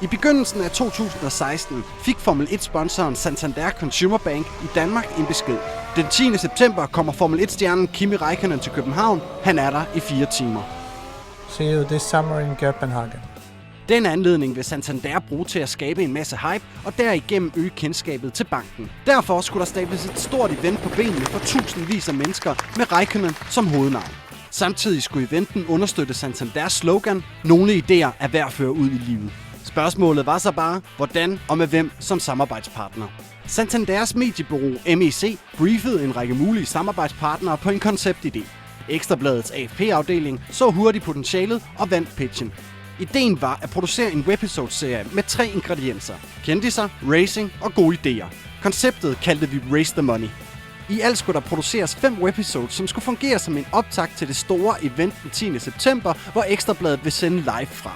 I begyndelsen af 2016 fik Formel 1-sponsoren Santander Consumer Bank i Danmark en besked. Den 10. september kommer Formel 1-stjernen Kimi Räikkönen til København. Han er der i 4 timer. See you this summer in Copenhagen. Den anledning vil Santander bruge til at skabe en masse hype og derigennem øge kendskabet til banken. Derfor skulle der stables et stort event på benene for tusindvis af mennesker med Räikkönen som hovednavn. Samtidig skulle eventen understøtte Santanders slogan, nogle idéer er værd at føre ud i livet. Spørgsmålet var så bare, hvordan og med hvem som samarbejdspartner. Santanders mediebureau MEC briefede en række mulige samarbejdspartnere på en konceptidé. Ekstrabladets AFP-afdeling så hurtigt potentialet og vandt pitchen. Ideen var at producere en webisode-serie med 3 ingredienser: kendiser, racing og gode idéer. Konceptet kaldte vi Race the Money. I alt skulle der produceres 5 webisodes, som skulle fungere som en optakt til det store event den 10. september, hvor Ekstrabladet vil sende live fra.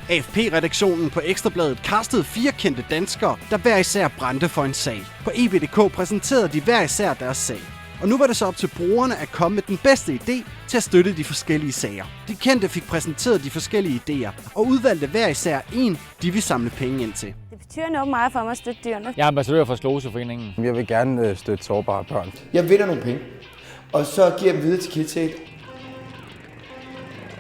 AFP-redaktionen på Ekstrabladet castede 4 kendte danskere, der hver især brændte for en sag. På EB.dk præsenterede de hver især deres sag. Og nu var det så op til brugerne at komme med den bedste idé til at støtte de forskellige sager. De kendte fik præsenteret de forskellige idéer, og udvalgte hver især en, de vil samle penge ind til. Det betyder noget meget for mig at støtte dyrene. Jeg er ambassadør for Skleroseforeningen. Jeg vil gerne støtte sårbare børn. Jeg vinder nogle penge, og så giver jeg dem videre til KidSafe.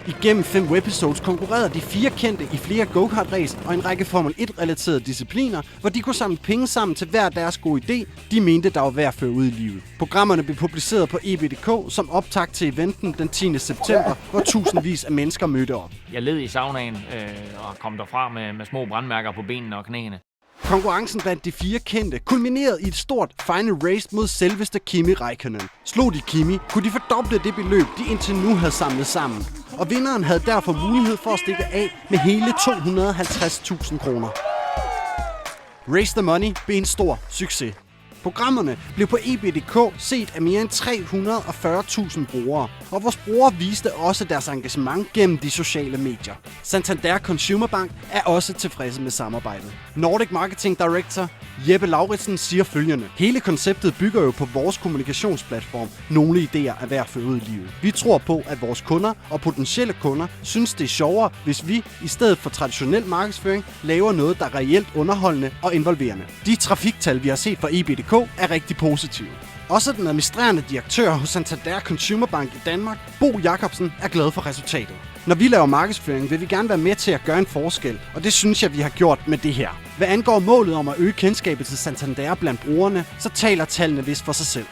Igennem 5 webisodes konkurrerede de 4 kendte i flere go-kart-race og en række Formel 1-relaterede discipliner, hvor de kunne samle penge sammen til hver deres gode idé, de mente, der var værd at føre ud i livet. Programmerne blev publiceret på EB.dk som optakt til eventen den 10. september, hvor tusindvis af mennesker mødte op. Jeg led i saunaen og kom derfra med små brandmærker på benene og knæene. Konkurrencen blandt de 4 kendte kulminerede i et stort final race mod selveste Kimi Räikkönen. Slog de Kimi, kunne de fordoble det beløb, de indtil nu havde samlet sammen. Og vinderen havde derfor mulighed for at stikke af med hele 250.000 kroner. Race the Money blev en stor succes. Programmerne blev på EB.dk set af mere end 340.000 brugere, og vores brugere viste også deres engagement gennem de sociale medier. Santander Consumer Bank er også tilfredse med samarbejdet. Nordic Marketing Director Jeppe Lauritsen siger følgende: hele konceptet bygger jo på vores kommunikationsplatform. Nogle idéer er værd at føre ud i livet. Vi tror på, at vores kunder og potentielle kunder synes, det er sjovere, hvis vi i stedet for traditionel markedsføring laver noget, der er reelt underholdende og involverende. De trafiktal, vi har set fra EB.dk, er rigtig positive. Også den administrerende direktør hos Santander Consumer Bank i Danmark, Bo Jacobsen, er glad for resultatet. Når vi laver markedsføring, vil vi gerne være med til at gøre en forskel, og det synes jeg, vi har gjort med det her. Hvad angår målet om at øge kendskabet til Santander blandt brugerne, så taler tallene vist for sig selv.